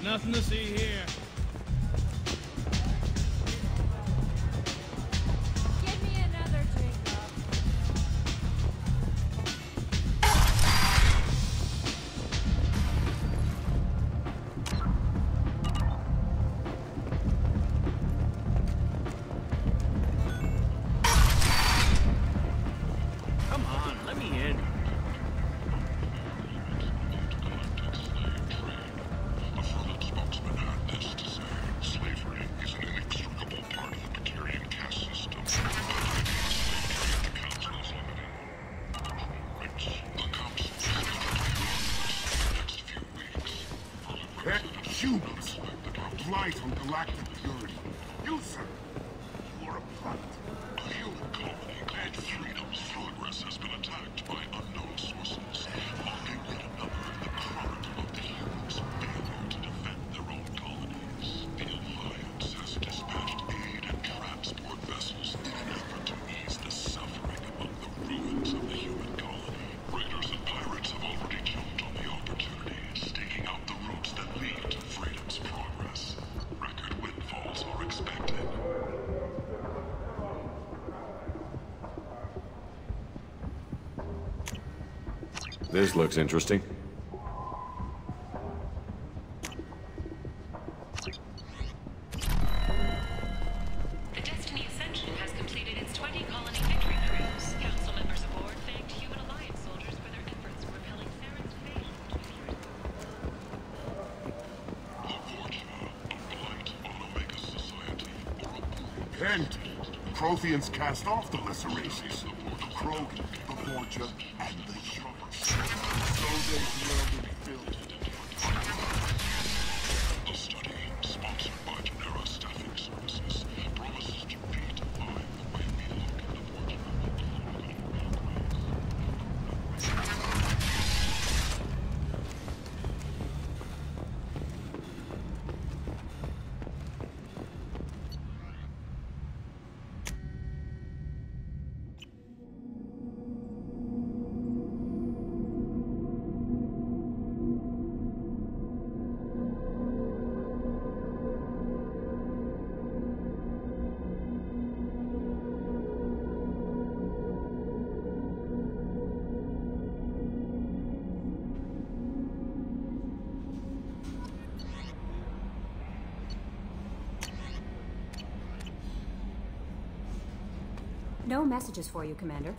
Nothing to see here. Give me another drink up. Come on, let me in. Humans are blight on galactic purity. You, sir, you are a blight. A human colony called Freedom's progress has been attacked by unknown sources, marking yet another in the chronicle of the humans' failure to defend their own colonies. The Alliance has dispatched aid and transport vessels in an effort to ease the suffering among the ruins of the human colony. Raiders and pirates have already jumped on the opportunity, staking out the routes that lead to Freedom's progress. Record windfalls are expected. This looks interesting. The Destiny Ascension has completed its 20-colony victory cruise. Council members aboard thanked Human Alliance soldiers for their efforts repelling Theron's invasion 2 years ago. A blight on Omega society, or a boon. And Protheans cast off the lesser races. The Krogan, the Borgia, and the humans. So they dwelled in filth. A study sponsored by Genera Staffing Services promises to redefine the way we look at the Borgia. No messages for you, Commander.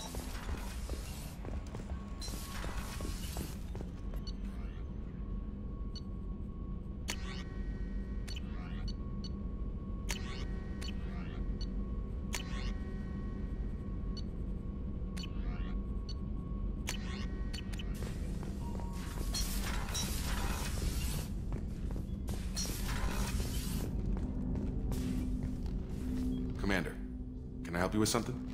Commander, can I help you with something?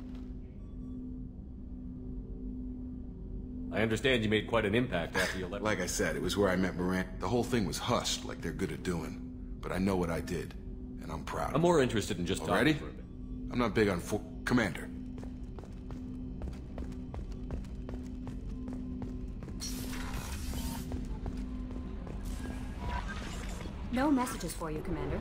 I understand you made quite an impact after you left. Like I said, it was where I met Moran. The whole thing was hushed, like they're good at doing. But I know what I did, and I'm proud. I'm more interested in just talking Already? for a bit. I'm not big on Commander. No messages for you, Commander.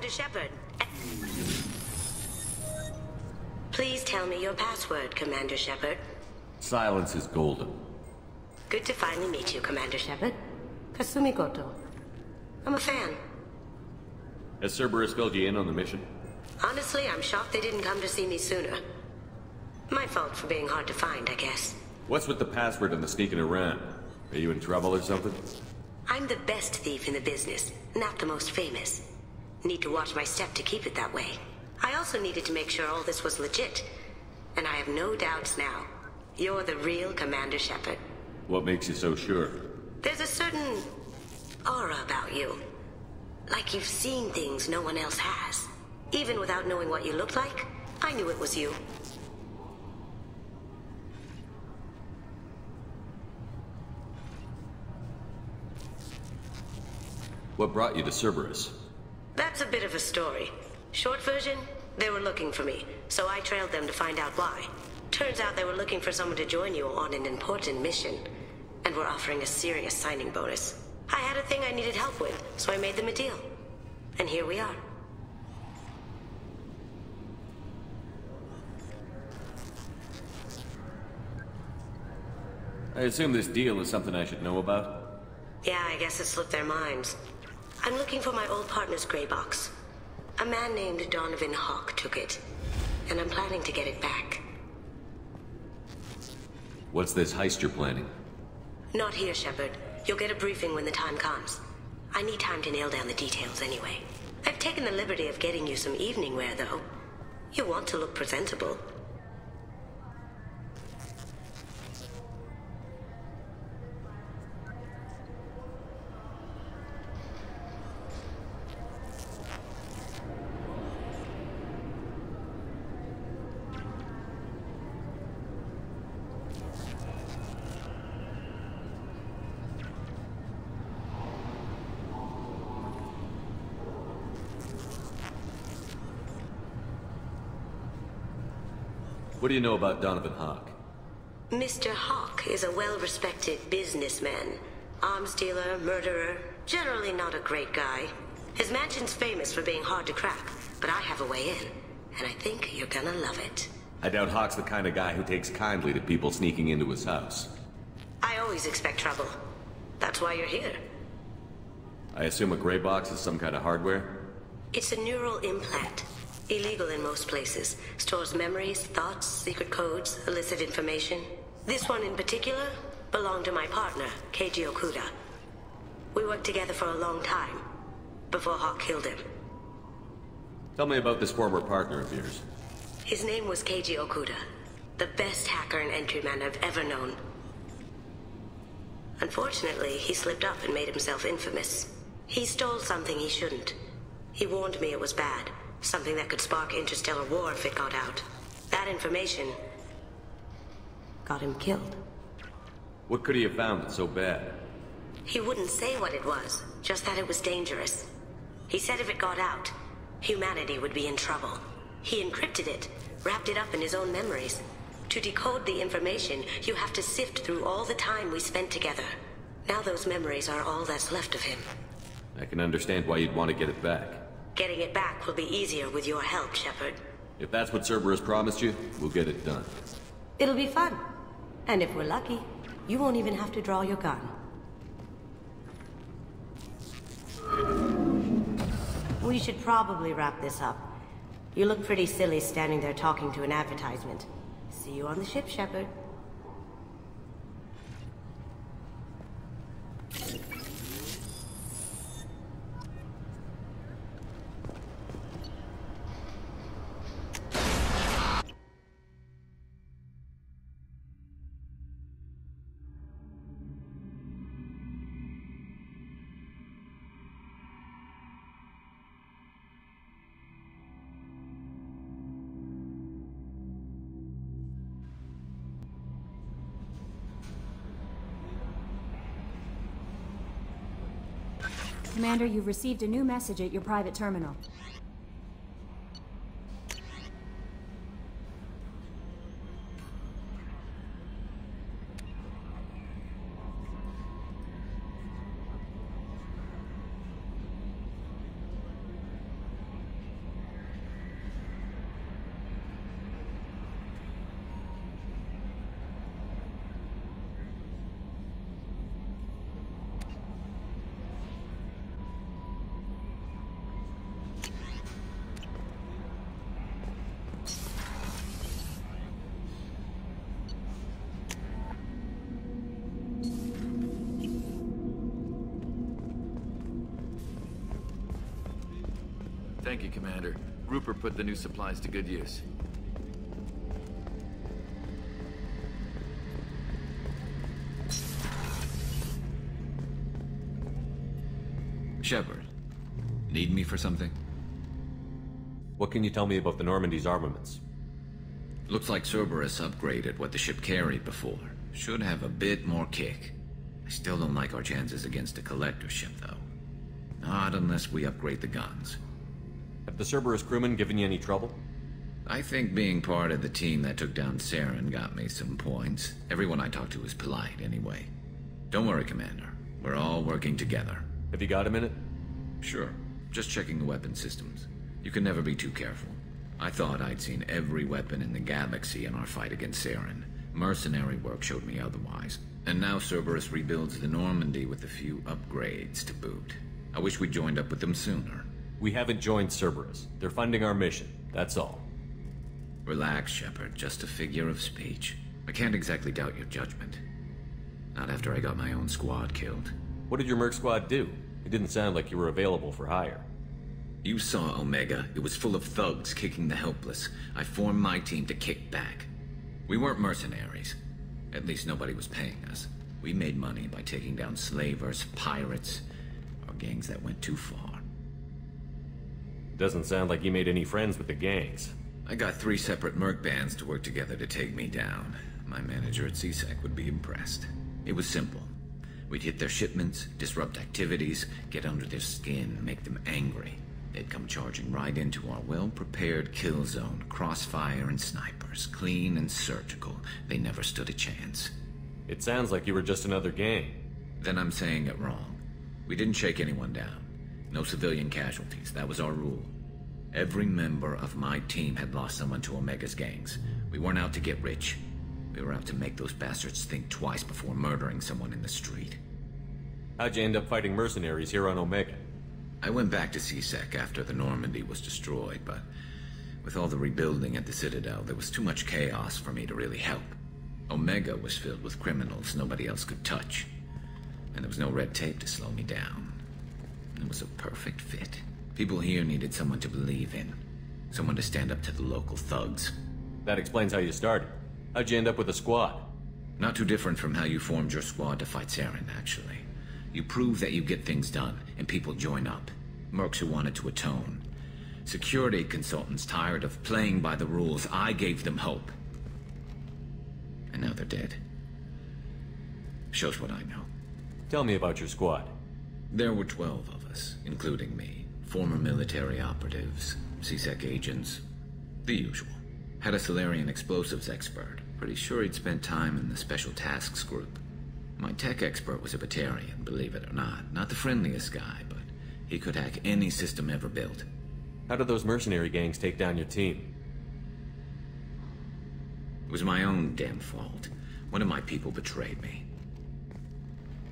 Commander Shepard. Please tell me your password, Commander Shepard. Silence is golden. Good to finally meet you, Commander Shepard. Kasumi Goto. I'm a fan. Has Cerberus filled you in on the mission? Honestly, I'm shocked they didn't come to see me sooner. My fault for being hard to find, I guess. What's with the password and the sneaking around? Are you in trouble or something? I'm the best thief in the business, not the most famous. Need to watch my step to keep it that way. I also needed to make sure all this was legit. And I have no doubts now. You're the real Commander Shepard. What makes you so sure? There's a certain aura about you. Like you've seen things no one else has. Even without knowing what you looked like, I knew it was you. What brought you to Cerberus? That's a bit of a story. Short version, they were looking for me, so I trailed them to find out why. Turns out they were looking for someone to join you on an important mission, and were offering a serious signing bonus. I had a thing I needed help with, so I made them a deal. And here we are. I assume this deal is something I should know about? Yeah, I guess it slipped their minds. I'm looking for my old partner's gray box. A man named Donovan Hawk took it, and I'm planning to get it back. What's this heist you're planning? Not here, Shepard. You'll get a briefing when the time comes. I need time to nail down the details anyway. I've taken the liberty of getting you some evening wear, though. You want to look presentable. What do you know about Donovan Hawk? Mr. Hawk is a well-respected businessman. Arms dealer, murderer, generally not a great guy. His mansion's famous for being hard to crack, but I have a way in, and I think you're gonna love it. I doubt Hawk's the kind of guy who takes kindly to people sneaking into his house. I always expect trouble. That's why you're here. I assume a gray box is some kind of hardware? It's a neural implant. Illegal in most places. Stores memories, thoughts, secret codes, illicit information. This one in particular belonged to my partner, Keiji Okuda. We worked together for a long time, before Hawk killed him. Tell me about this former partner of yours. His name was Keiji Okuda, the best hacker and entryman I've ever known. Unfortunately, he slipped up and made himself infamous. He stole something he shouldn't. He warned me it was bad. Something that could spark interstellar war if it got out. That information got him killed. What could he have found that's so bad? He wouldn't say what it was, just that it was dangerous. He said if it got out, humanity would be in trouble. He encrypted it, wrapped it up in his own memories. To decode the information, you have to sift through all the time we spent together. Now those memories are all that's left of him. I can understand why you'd want to get it back. Getting it back will be easier with your help, Shepard. If that's what Cerberus promised you, we'll get it done. It'll be fun. And if we're lucky, you won't even have to draw your gun. We should probably wrap this up. You look pretty silly standing there talking to an advertisement. See you on the ship, Shepard. Commander, you've received a new message at your private terminal. Thank you, Commander. Rupert put the new supplies to good use. Shepard, need me for something? What can you tell me about the Normandy's armaments? Looks like Cerberus upgraded what the ship carried before. Should have a bit more kick. I still don't like our chances against a collector ship, though. Not unless we upgrade the guns. Have the Cerberus crewmen given you any trouble? I think being part of the team that took down Saren got me some points. Everyone I talked to is polite, anyway. Don't worry, Commander. We're all working together. Have you got a minute? Sure. Just checking the weapon systems. You can never be too careful. I thought I'd seen every weapon in the galaxy in our fight against Saren. Mercenary work showed me otherwise. And now Cerberus rebuilds the Normandy with a few upgrades to boot. I wish we'd joined up with them sooner. We haven't joined Cerberus. They're funding our mission. That's all. Relax, Shepard. Just a figure of speech. I can't exactly doubt your judgment. Not after I got my own squad killed. What did your merc squad do? It didn't sound like you were available for hire. You saw Omega. It was full of thugs kicking the helpless. I formed my team to kick back. We weren't mercenaries. At least nobody was paying us. We made money by taking down slavers, pirates, or gangs that went too far. Doesn't sound like you made any friends with the gangs. I got 3 separate merc bands to work together to take me down. My manager at CSEC would be impressed. It was simple. We'd hit their shipments, disrupt activities, get under their skin, make them angry. They'd come charging right into our well-prepared kill zone, crossfire and snipers, clean and surgical. They never stood a chance. It sounds like you were just another gang. Then I'm saying it wrong. We didn't shake anyone down. No civilian casualties, that was our rule. Every member of my team had lost someone to Omega's gangs. We weren't out to get rich. We were out to make those bastards think twice before murdering someone in the street. How'd you end up fighting mercenaries here on Omega? I went back to CSEC after the Normandy was destroyed, but with all the rebuilding at the Citadel, there was too much chaos for me to really help. Omega was filled with criminals nobody else could touch, and there was no red tape to slow me down. It was a perfect fit. People here needed someone to believe in, someone to stand up to the local thugs. That explains how you started. How'd you end up with a squad? Not too different from how you formed your squad to fight Saren, actually. You prove that you get things done, and people join up. Mercs who wanted to atone. Security consultants tired of playing by the rules. I gave them hope. And now they're dead. Shows what I know. Tell me about your squad. There were 12 of us, including me. Former military operatives, CSEC agents, the usual. Had a Solarian explosives expert. Pretty sure he'd spent time in the Special Tasks Group. My tech expert was a Batarian, believe it or not. Not the friendliest guy, but he could hack any system ever built. How did those mercenary gangs take down your team? It was my own damn fault. One of my people betrayed me.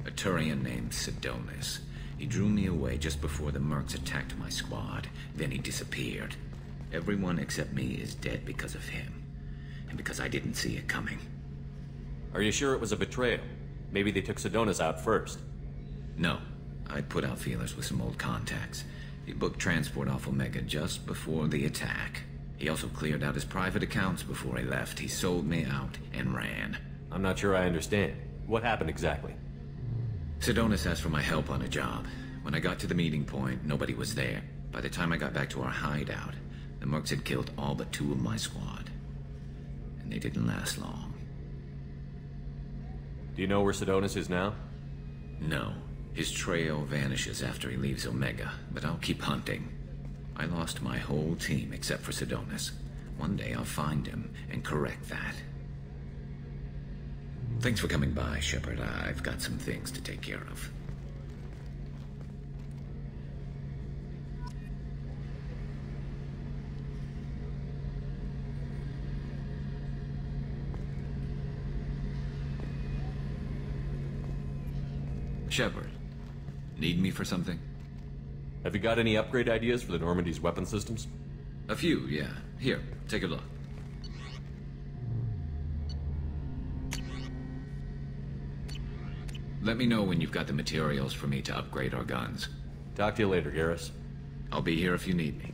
A Turian named Sidonis. He drew me away just before the mercs attacked my squad. Then he disappeared. Everyone except me is dead because of him. And because I didn't see it coming. Are you sure it was a betrayal? Maybe they took Sidonis out first. No. I'd put out feelers with some old contacts. He booked transport off Omega just before the attack. He also cleared out his private accounts before he left. He sold me out and ran. I'm not sure I understand. What happened exactly? Sidonis asked for my help on a job. When I got to the meeting point, nobody was there. By the time I got back to our hideout, the mercs had killed all but 2 of my squad. And they didn't last long. Do you know where Sidonis is now? No. His trail vanishes after he leaves Omega, but I'll keep hunting. I lost my whole team except for Sidonis. One day I'll find him and correct that. Thanks for coming by, Shepard. I've got some things to take care of. Shepard, need me for something? Have you got any upgrade ideas for the Normandy's weapon systems? A few, yeah. Here, take a look. Let me know when you've got the materials for me to upgrade our guns. Talk to you later, Garrus. I'll be here if you need me.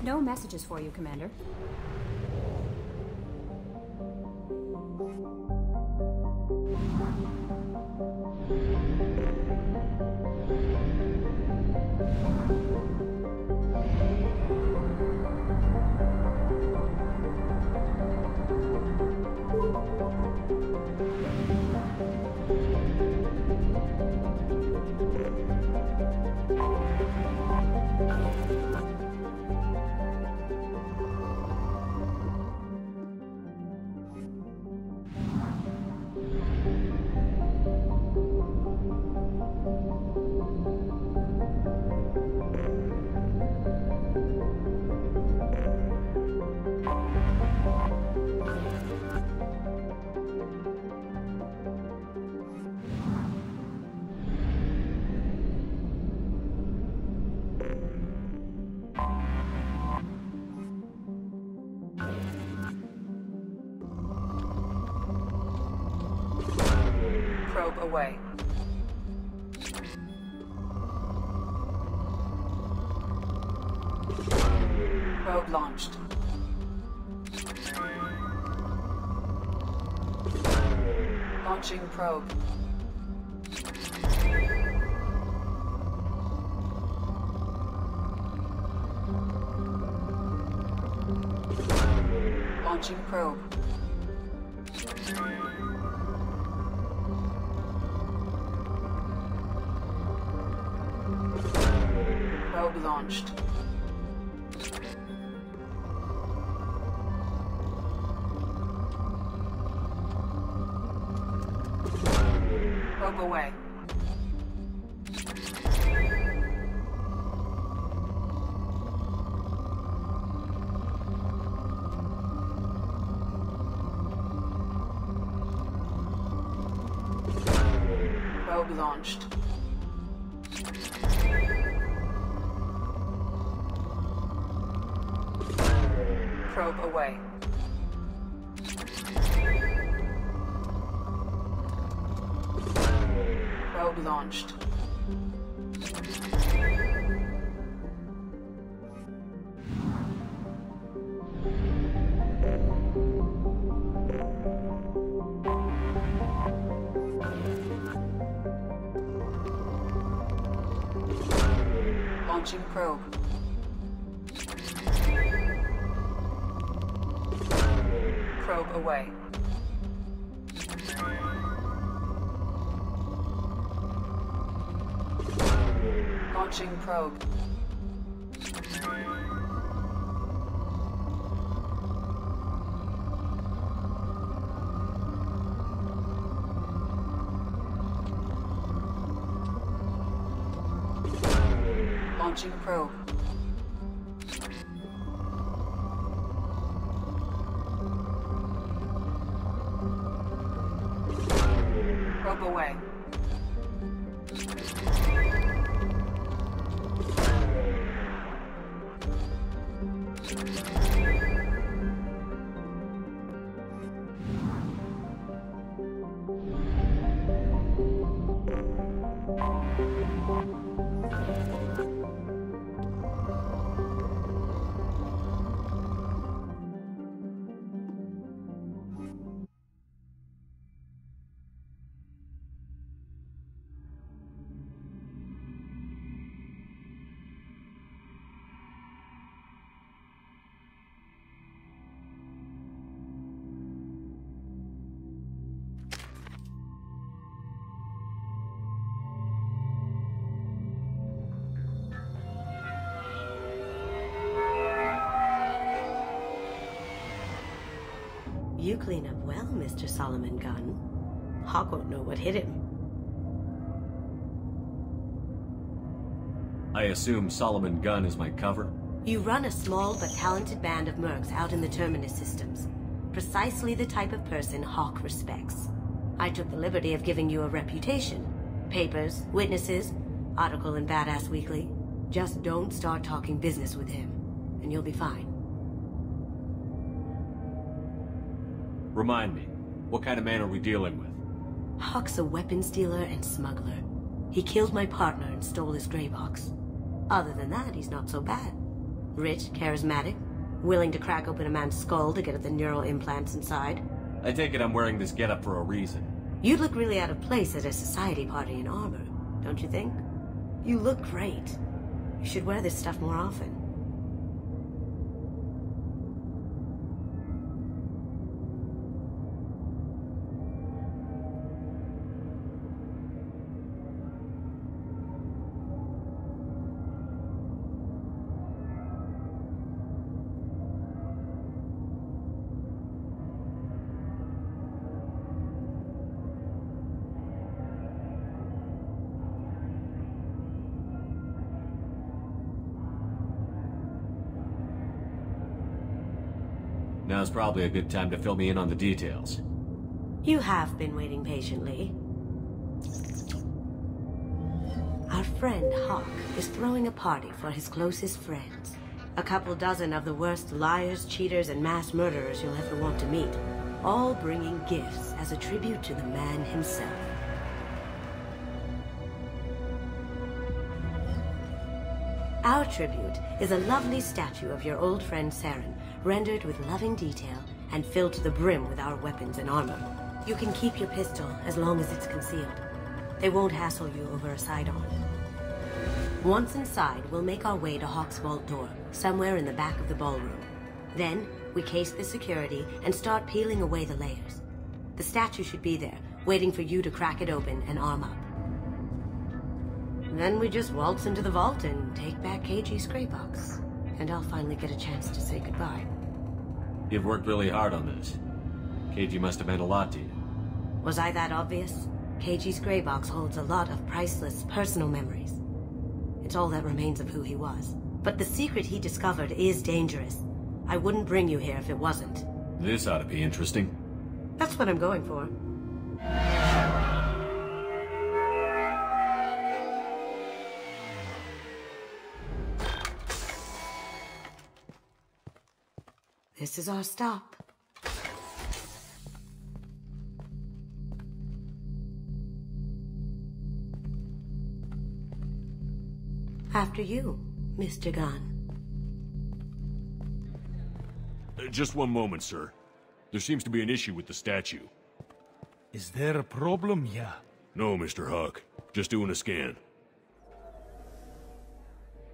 No messages for you, Commander. Probe away. Probe launched. Launching probe. Launching probe. Probe launched. Probe away. Probe launched. Probe away. Probe launched. Launching probe. Probe away. Launching probe. Launching probe. Probe away. You clean up well, Mr. Solomon Gunn. Hawk won't know what hit him. I assume Solomon Gunn is my cover? You run a small but talented band of mercs out in the Terminus systems. Precisely the type of person Hawk respects. I took the liberty of giving you a reputation. Papers, witnesses, article in Badass Weekly. Just don't start talking business with him, and you'll be fine. Remind me, what kind of man are we dealing with? Hawk's a weapons dealer and smuggler. He killed my partner and stole his gray box. Other than that, he's not so bad. Rich, charismatic, willing to crack open a man's skull to get at the neural implants inside. I take it I'm wearing this getup for a reason. You look really out of place at a society party in armor, don't you think? You look great. You should wear this stuff more often. Now's probably a good time to fill me in on the details. You have been waiting patiently. Our friend Hawk is throwing a party for his closest friends. A couple dozen of the worst liars, cheaters, and mass murderers you'll ever want to meet. All bringing gifts as a tribute to the man himself. Our tribute is a lovely statue of your old friend Saren, rendered with loving detail and filled to the brim with our weapons and armor. You can keep your pistol as long as it's concealed. They won't hassle you over a sidearm. Once inside, we'll make our way to Hawk's vault door, somewhere in the back of the ballroom. Then, we case the security and start peeling away the layers. The statue should be there, waiting for you to crack it open and arm up. Then we just waltz into the vault and take back KG's gray box. And I'll finally get a chance to say goodbye. You've worked really hard on this. KG must have meant a lot to you. Was I that obvious? KG's gray box holds a lot of priceless personal memories. It's all that remains of who he was. But the secret he discovered is dangerous. I wouldn't bring you here if it wasn't. This ought to be interesting. That's what I'm going for. This is our stop. After you, Mr. Gunn. Just one moment, sir. There seems to be an issue with the statue. Is there a problem here? No, Mr. Hawk. Just doing a scan.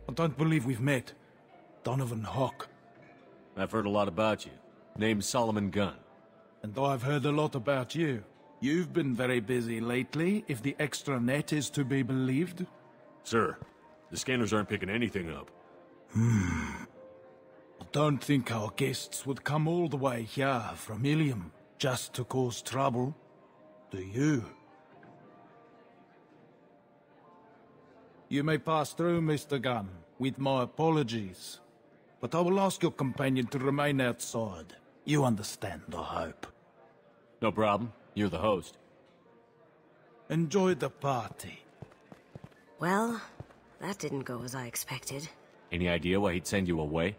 I don't believe we've met. Donovan Hawk. I've heard a lot about you. Name's Solomon Gunn. And I've heard a lot about you. You've been very busy lately, if the extra net is to be believed. Sir, the scanners aren't picking anything up. I don't think our guests would come all the way here from Ilium just to cause trouble. Do you? You may pass through, Mr. Gunn, with my apologies. But I will ask your companion to remain outside. You understand, I hope. No problem. You're the host. Enjoy the party. Well, that didn't go as I expected. Any idea why he'd send you away?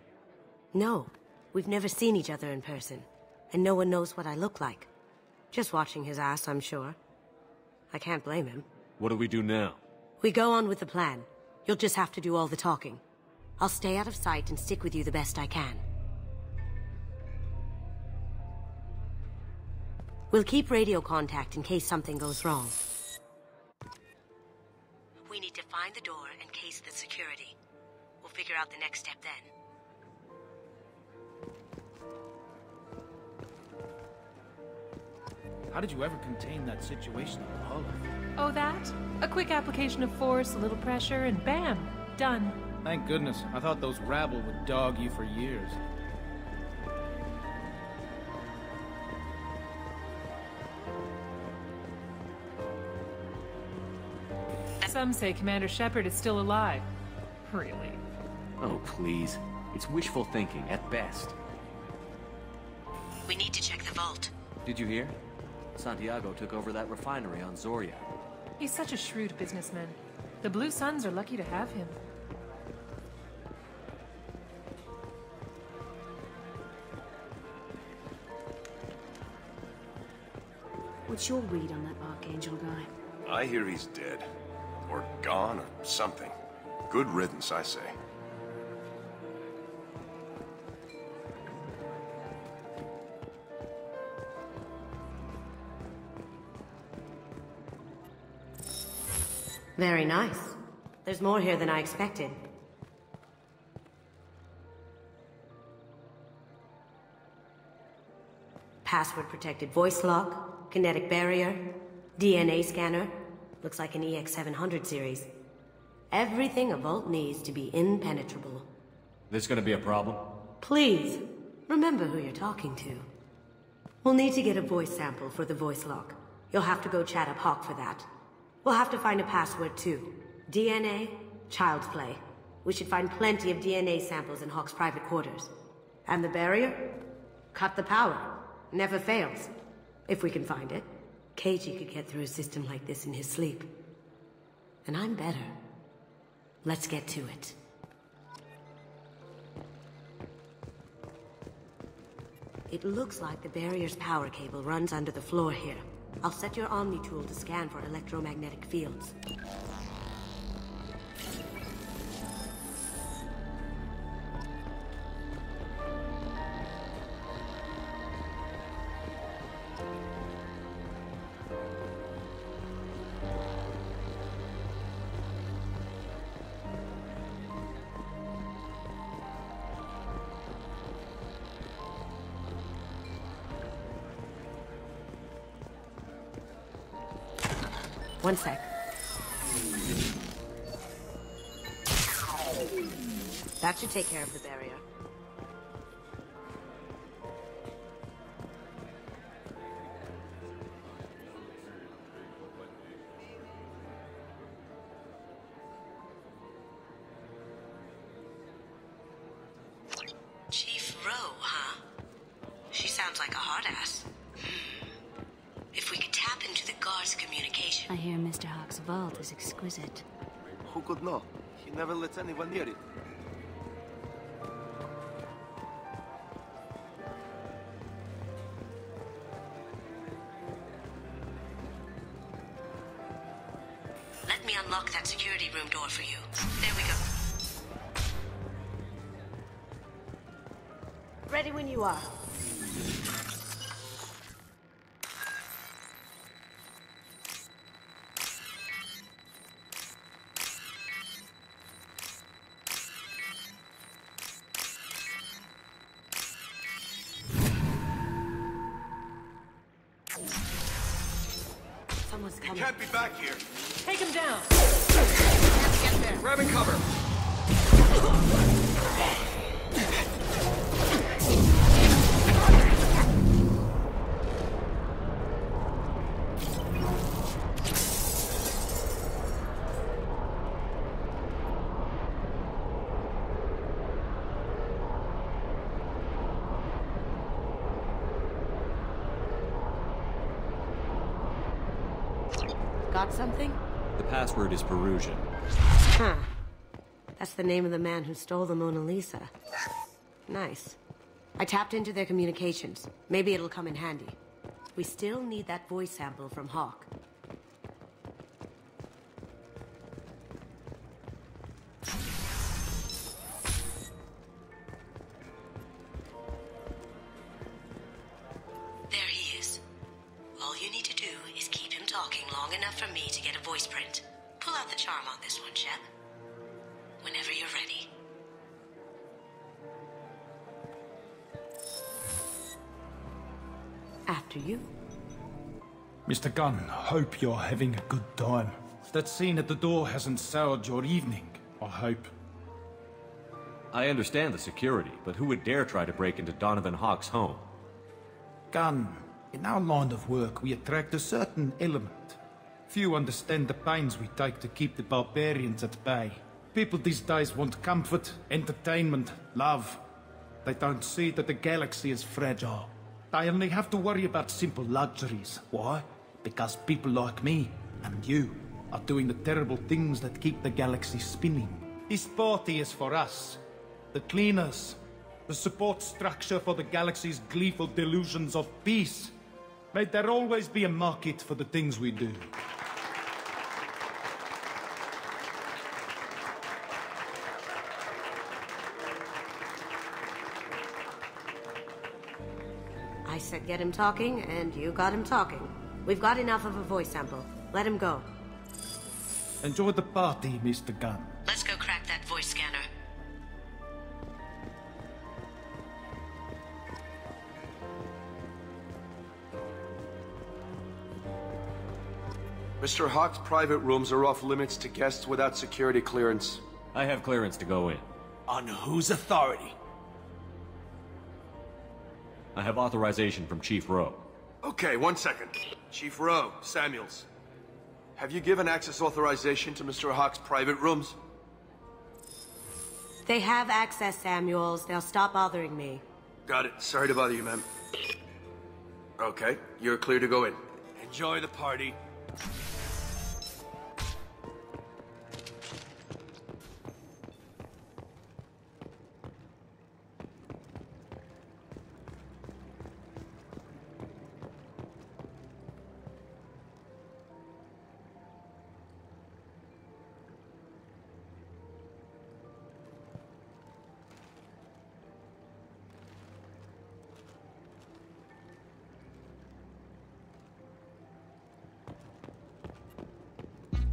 No, we've never seen each other in person, and no one knows what I look like. Just watching his ass, I'm sure. I can't blame him. What do we do now? We go on with the plan. You'll just have to do all the talking. I'll stay out of sight and stick with you the best I can. We'll keep radio contact in case something goes wrong. We need to find the door and case the security. We'll figure out the next step then. How did you ever contain that situation in the hull? Oh, that? A quick application of force, a little pressure, and bam! Done. Thank goodness. I thought those rabble would dog you for years. Some say Commander Shepard is still alive. Really? Oh, please. It's wishful thinking, at best. We need to check the vault. Did you hear? Santiago took over that refinery on Zoria. He's such a shrewd businessman. The Blue Suns are lucky to have him. What's your read on that Archangel guy? I hear he's dead. Or gone, or something. Good riddance, I say. Very nice. There's more here than I expected. Password-protected voice lock, kinetic barrier, DNA scanner. Looks like an EX700 series. Everything a vault needs to be impenetrable. This gonna be a problem? Please, remember who you're talking to. We'll need to get a voice sample for the voice lock. You'll have to go chat up Hawk for that. We'll have to find a password too. DNA, child's play. We should find plenty of DNA samples in Hawk's private quarters. And the barrier? Cut the power. Never fails. If we can find it. KG could get through a system like this in his sleep. And I'm better. Let's get to it. It looks like the barrier's power cable runs under the floor here. I'll set your Omni tool to scan for electromagnetic fields. One sec. That should take care of the barrier. Chief Rowe, huh? She sounds like a hard ass. If we could tap into the guard's communication. I hear Mr. Hawk's vault is exquisite. Who could know? He never lets anyone near it. Let me unlock that security room door for you. There we go. Ready when you are. Someone's coming. He can't be back here. Take him down! Get there. Grabbing cover. Got something? The password is Perusian. Huh. That's the name of the man who stole the Mona Lisa. Nice. I tapped into their communications. Maybe it'll come in handy. We still need that voice sample from Hawk. There he is. All you need to do is keep him talking long enough for me to get a voice print. Pull out the charm on this one, Shep. Whenever you're ready. After you. Mr. Gunn, hope you're having a good time. That scene at the door hasn't soured your evening, I hope. I understand the security, but who would dare try to break into Donovan Hawk's home? Gunn, in our line of work, we attract a certain element. Few understand the pains we take to keep the barbarians at bay. People these days want comfort, entertainment, love. They don't see that the galaxy is fragile. They only have to worry about simple luxuries. Why? Because people like me and you are doing the terrible things that keep the galaxy spinning. This party is for us, the cleaners, the support structure for the galaxy's gleeful delusions of peace. May there always be a market for the things we do. I said get him talking, and you got him talking. We've got enough of a voice sample. Let him go. Enjoy the party, Mr. Gunn. Let's go crack that voice scanner. Mr. Hawk's private rooms are off limits to guests without security clearance. I have clearance to go in. On whose authority? I have authorization from Chief Rowe. Okay, 1 second. Chief Rowe, Samuels. Have you given access authorization to Mr. Hawk's private rooms? They have access, Samuels. They'll stop bothering me. Got it. Sorry to bother you, ma'am. Okay, you're clear to go in. Enjoy the party.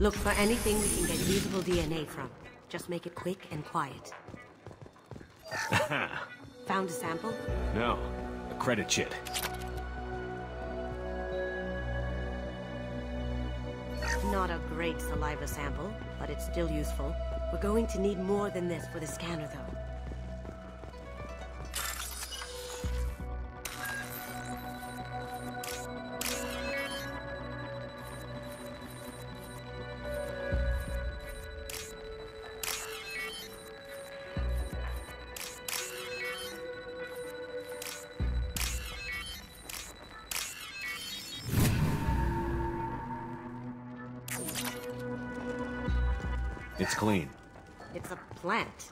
Look for anything we can get usable DNA from. Just make it quick and quiet. Found a sample? No, a credit chit. Not a great saliva sample, but it's still useful. We're going to need more than this for the scanner, though. It's clean. It's a plant.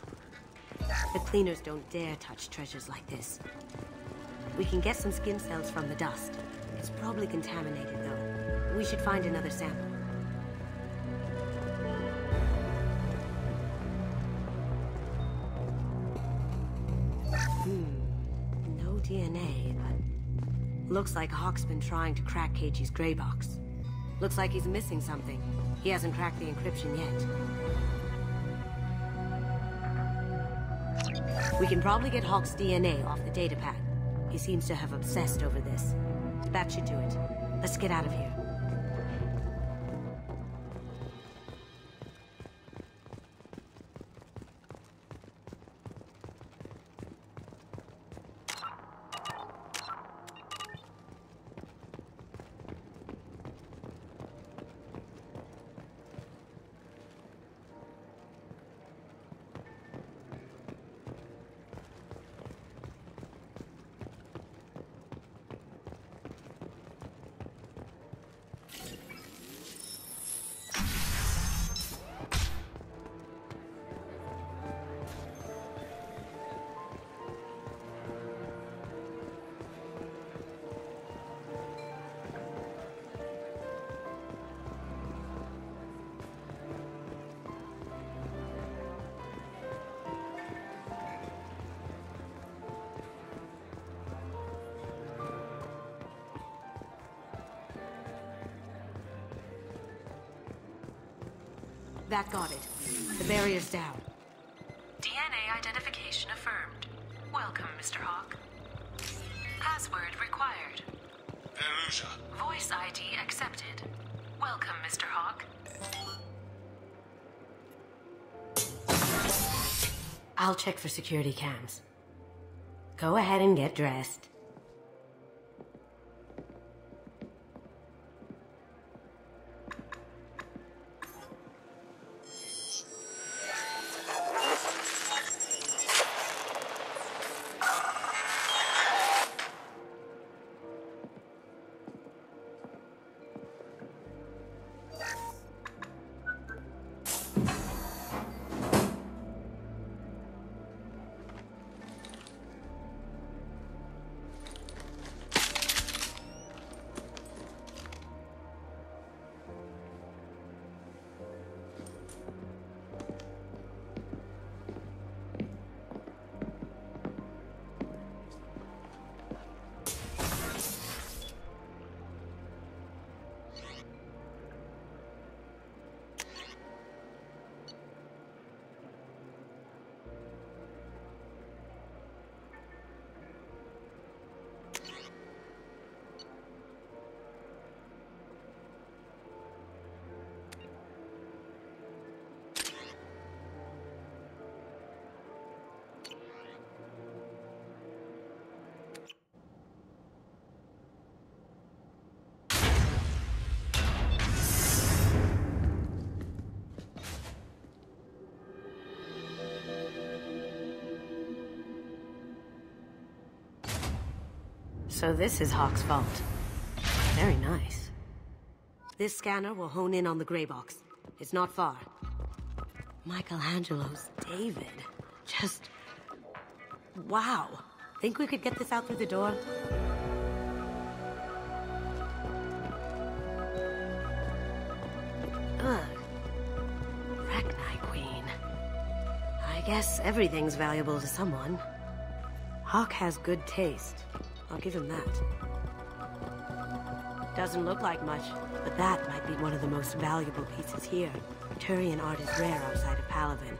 The cleaners don't dare touch treasures like this. We can get some skin cells from the dust. It's probably contaminated, though. We should find another sample. No DNA, but... Looks like Hawk's been trying to crack Keiji's gray box. Looks like he's missing something. He hasn't cracked the encryption yet. We can probably get Hawk's DNA off the datapad. He seems to have obsessed over this. That should do it. Let's get out of here. That got it. The barrier's down. DNA identification affirmed. Welcome, Mr. Hawk. Password required. Perusa. Voice ID accepted. Welcome, Mr. Hawk. I'll check for security cams. Go ahead and get dressed. So this is Hawk's vault. Very nice. This scanner will hone in on the gray box. It's not far. Michelangelo's David. Just... wow. Think we could get this out through the door? Ugh. Rachni Queen. I guess everything's valuable to someone. Hawk has good taste. I'll give him that. Doesn't look like much, but that might be one of the most valuable pieces here. Turian art is rare outside of Palaven.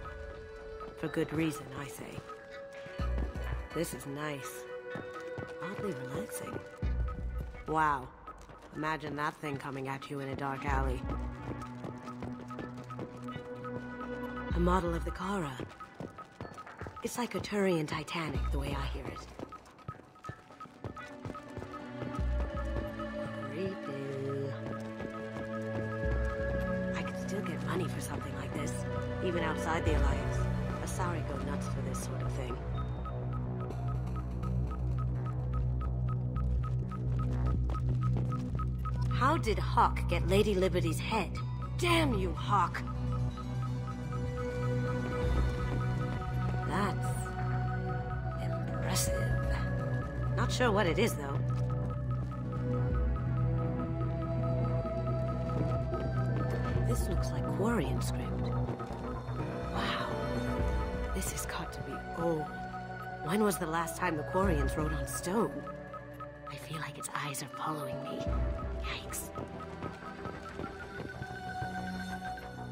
For good reason, I say. This is nice. Oddly relaxing. Wow. Imagine that thing coming at you in a dark alley. A model of the Kara. It's like a Turian Titanic, the way I hear it. Creepy. I could still get money for something like this, even outside the Alliance. Asari go nuts for this sort of thing. How did Hawk get Lady Liberty's head? Damn you, Hawk! That's... impressive. Not sure what it is, though. This looks like Quarian script. Wow. This has got to be old. When was the last time the Quarians wrote on stone? I feel like its eyes are following me. Yikes.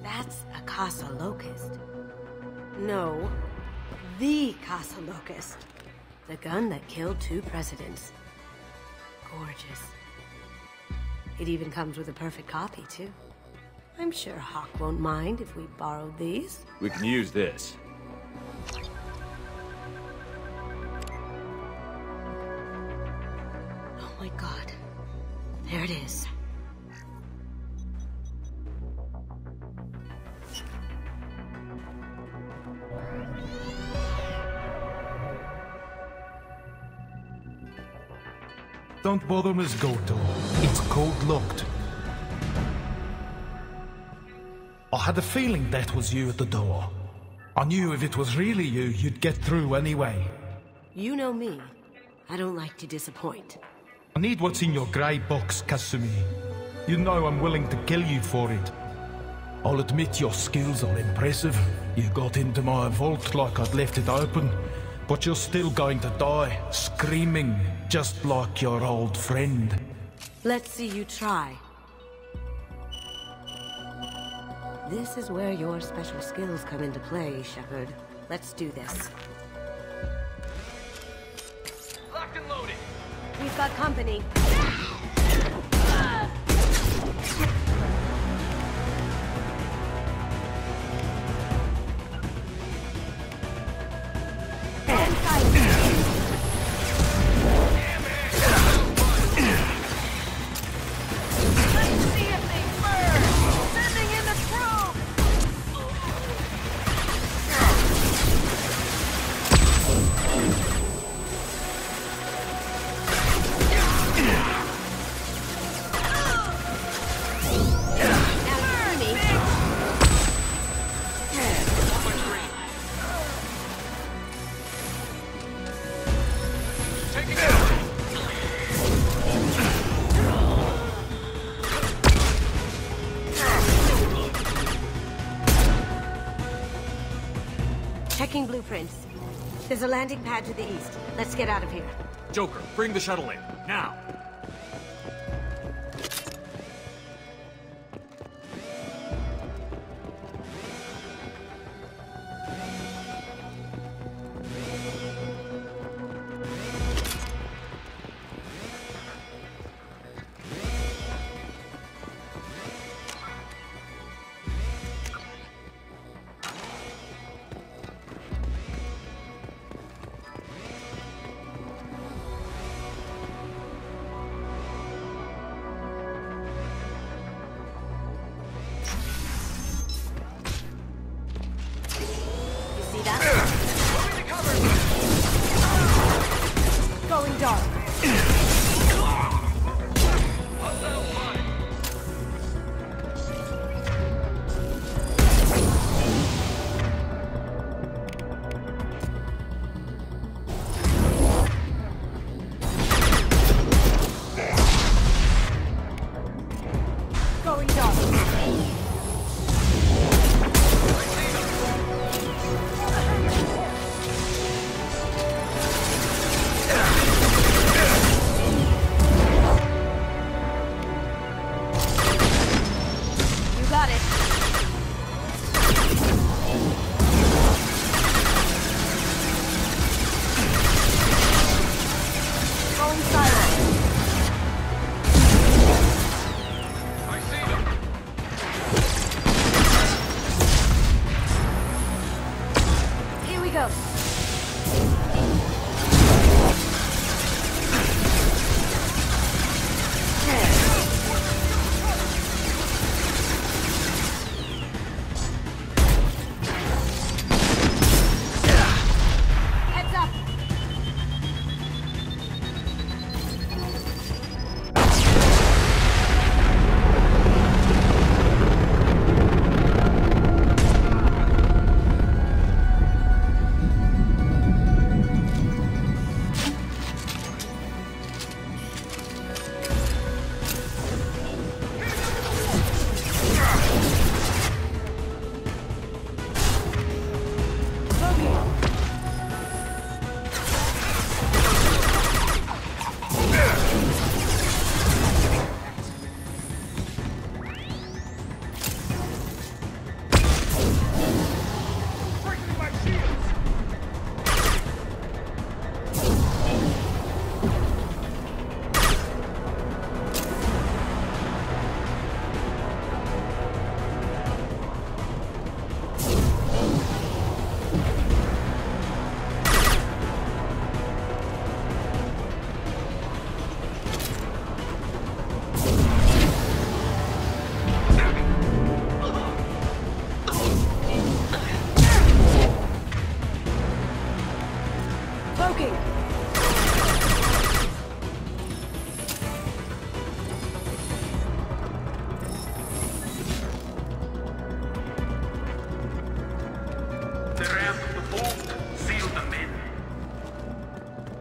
That's a Casa Locust. No, the Casa Locust. The gun that killed 2 presidents. Gorgeous. It even comes with a perfect copy, too. I'm sure Hawk won't mind if we borrowed these. We can use this. Oh my god. There it is. Don't bother, Miss Goto. It's code-locked. I had a feeling that was you at the door. I knew if it was really you, you'd get through anyway. You know me. I don't like to disappoint. I need what's in your grey box, Kasumi. You know I'm willing to kill you for it. I'll admit your skills are impressive. You got into my vault like I'd left it open. But you're still going to die, screaming, just like your old friend. Let's see you try. This is where your special skills come into play, Shepard. Let's do this. Locked and loaded. We've got company. Checking blueprints. There's a landing pad to the east. Let's get out of here. Joker, bring the shuttle in, now! Going dark.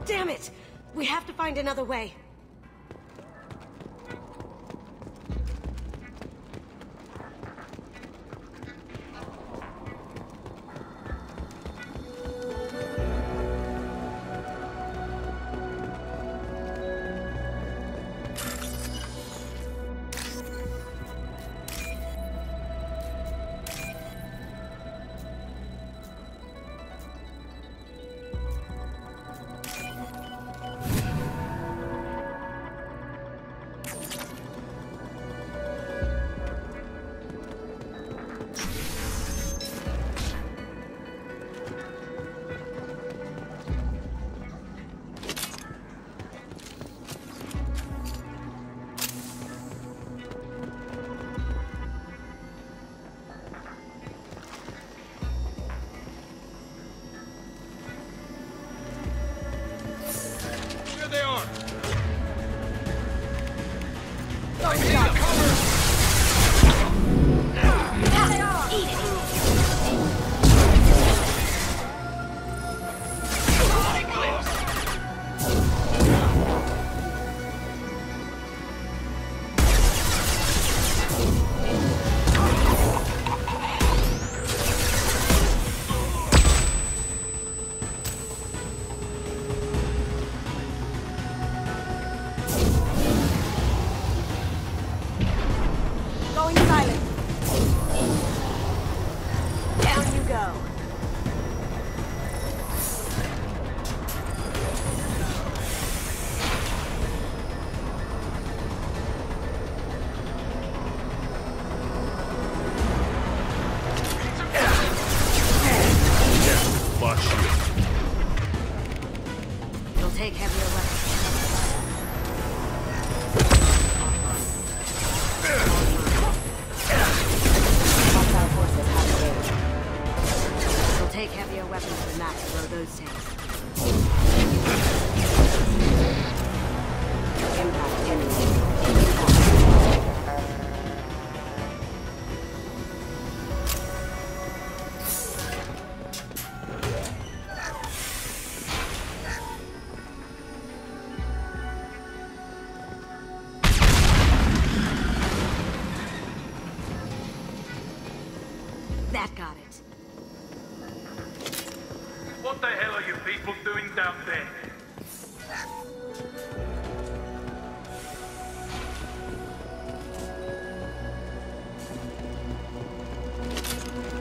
Damn it! We have to find another way. Take heavier weapons. Hostile forces have engaged. It'll take heavier weapons than that to blow those tanks. Impact imminent. That got it. What the hell are you people doing down there?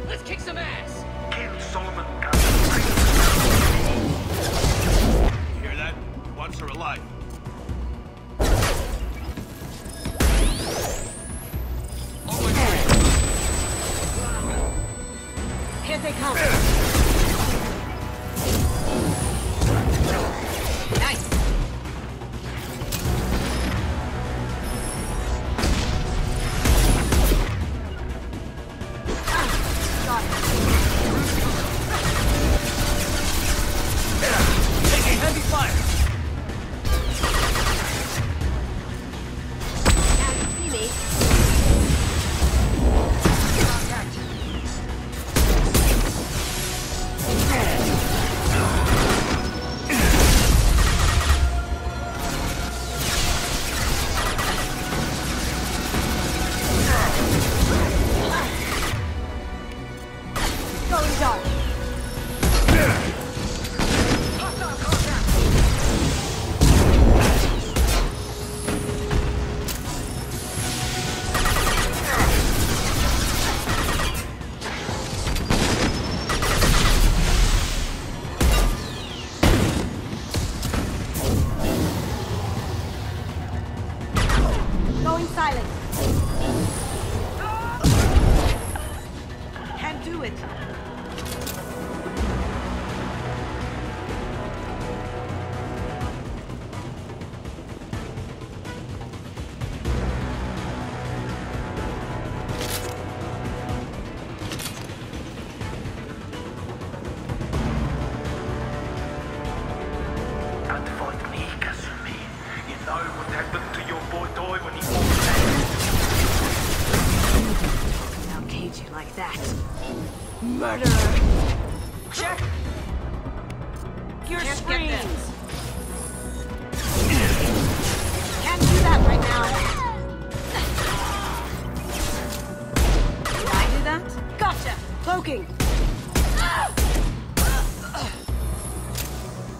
Let's kick some ass! Kill Solomon Gunn. You hear that? Wants her alive. Here they come. Nice. Got it. Taking heavy fire. Now you see me. Contact. Going dark. Hostile contact. Going silent. Can't do it. Can't fight me, Kasumi. You know what happened to your boy Toy when he walked out? I'll cage you like that. Murderer! Check! Your Can't screens! get this. looking.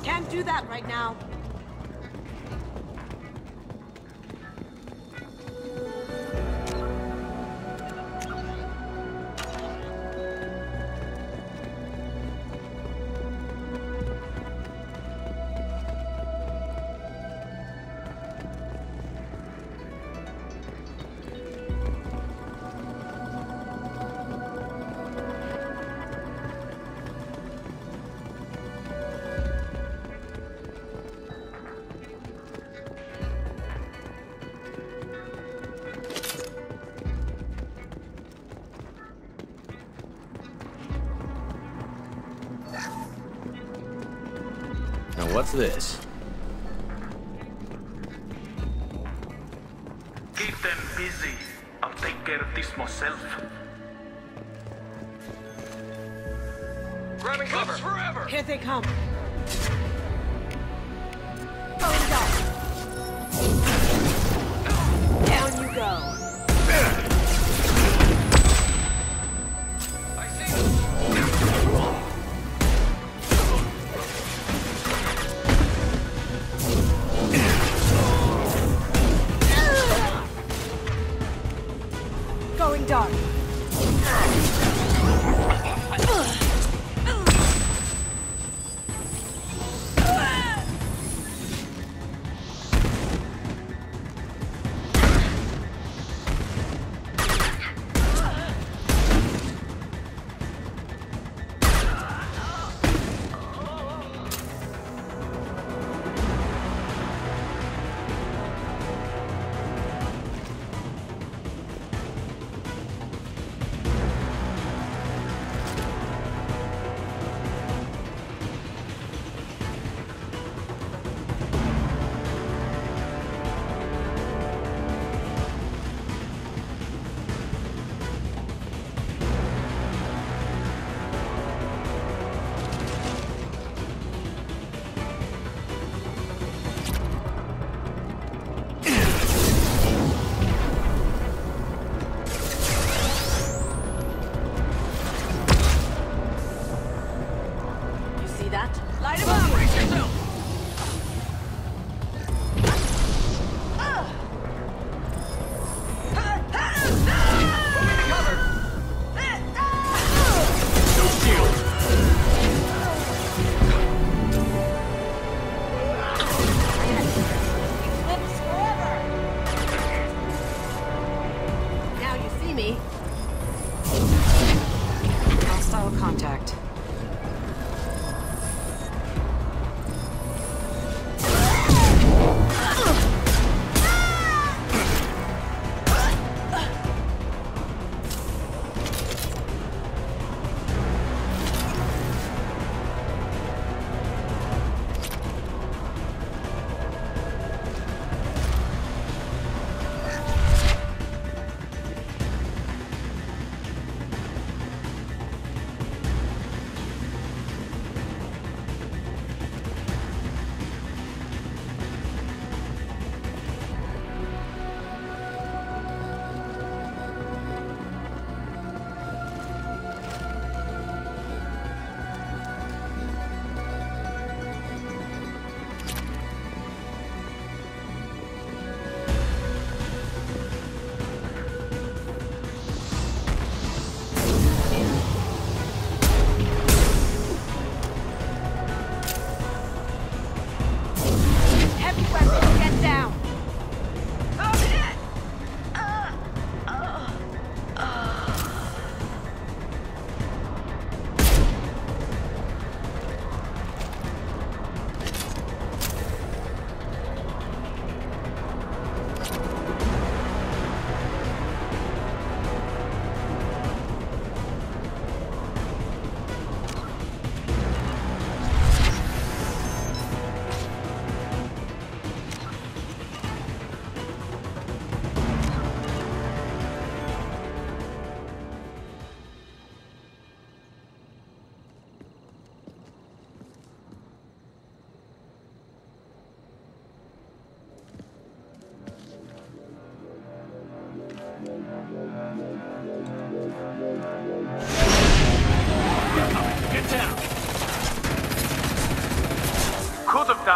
Can't do that right now. Now what's this? Keep them busy. I'll take care of this myself. Grabbing cover! Forever! Here they come. Going down. Down you go. I see them! Going dark. Light him up! Brace yourself! No shield! Lives forever! Now you see me. Hostile contact.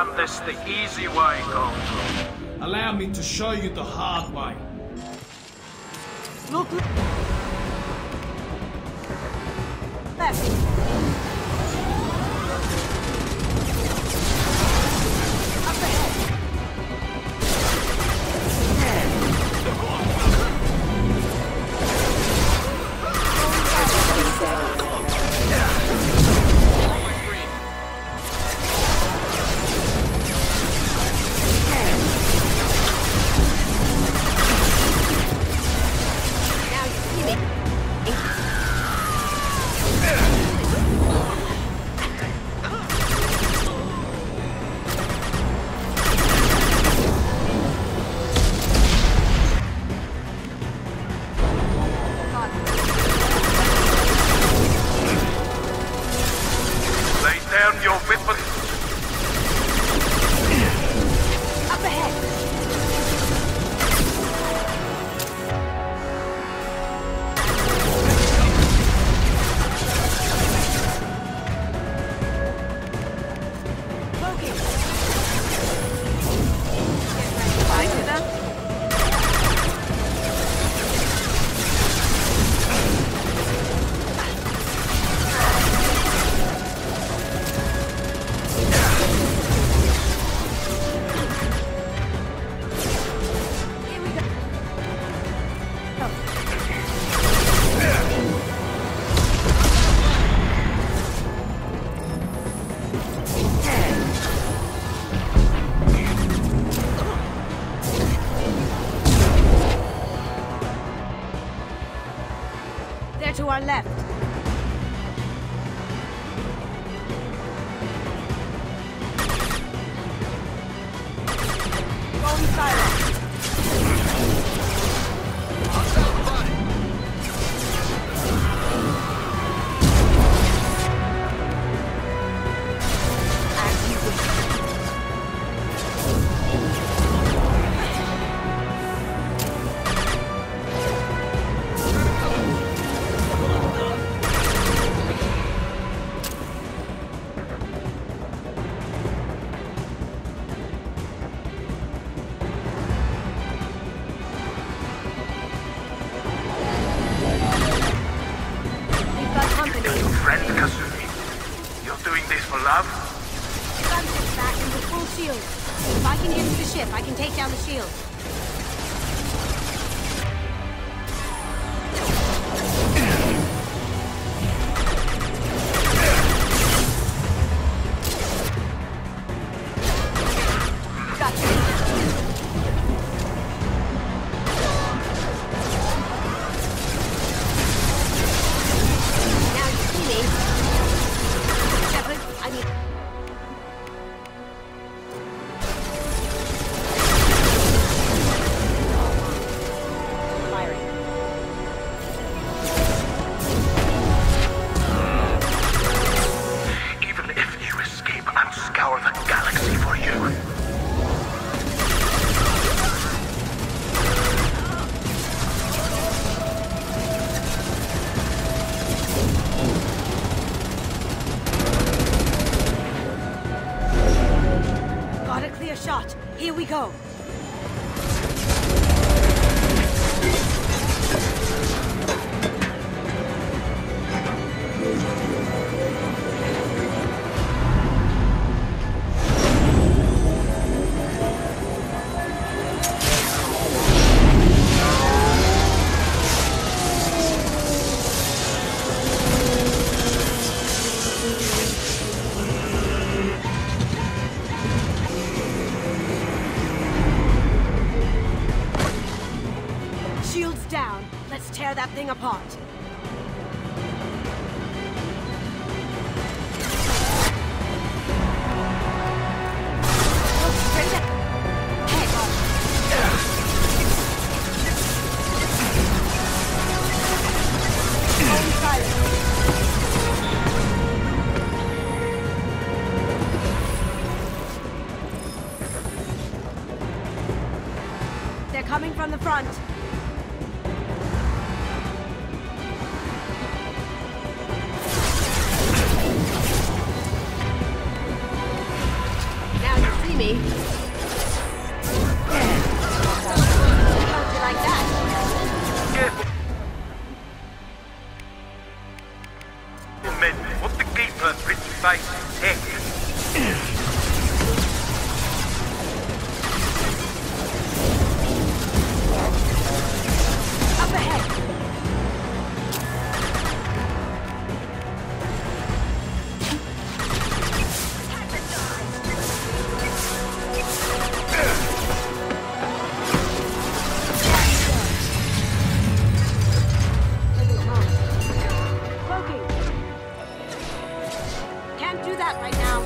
done this the easy way, Gold. Allow me to show you the hard way. Look! Left. To our left. Going silent. If I can get to the ship, I can take down the shield. Shot. Here we go. Down. Let's tear that thing apart. Look straight at... Head on. Hold silent. They're coming from the front. Now me. Don't you like that? Men, what the keeper pretty face heck? Up ahead. Can't do that right now.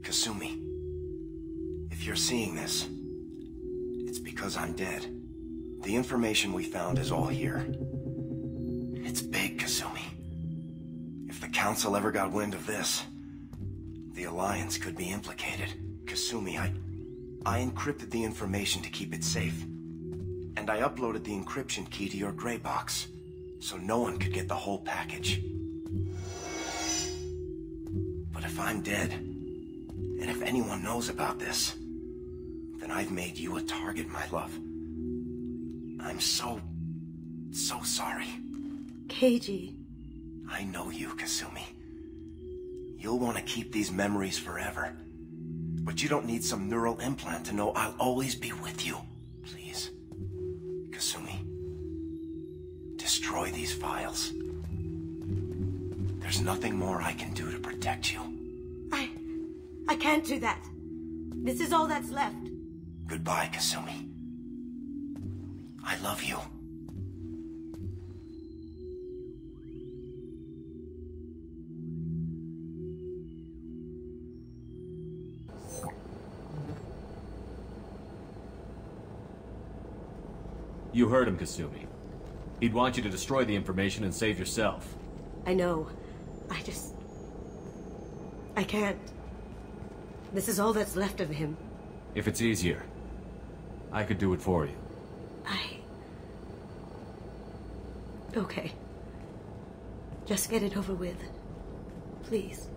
Kasumi, if you're seeing this, it's because I'm dead. The information we found is all here. It's big, Kasumi. If the Council ever got wind of this, the Alliance could be implicated. Kasumi, I encrypted the information to keep it safe. And I uploaded the encryption key to your gray box, so no one could get the whole package. But if I'm dead, and if anyone knows about this, then I've made you a target, my love. I'm so sorry. Keiji. I know you, Kasumi. You'll want to keep these memories forever. But you don't need some neural implant to know I'll always be with you. Please. Kasumi. Destroy these files. There's nothing more I can do to protect you. I can't do that. This is all that's left. Goodbye, Kasumi. I love you. You heard him, Kasumi. He'd want you to destroy the information and save yourself. I know. I can't. This is all that's left of him. If it's easier, I could do it for you. Okay. Just get it over with. Please.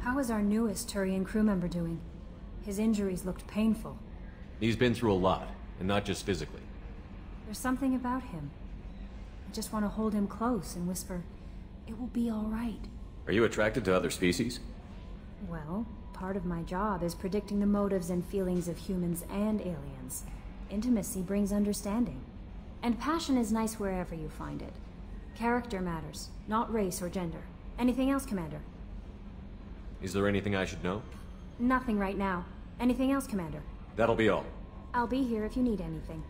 How is our newest Turian crew member doing? His injuries looked painful. He's been through a lot, and not just physically. There's something about him. I just want to hold him close and whisper, "It will be all right." Are you attracted to other species? Well, part of my job is predicting the motives and feelings of humans and aliens. Intimacy brings understanding. And passion is nice wherever you find it. Character matters, not race or gender. Anything else, Commander? Is there anything I should know? Nothing right now. Anything else, Commander? That'll be all. I'll be here if you need anything.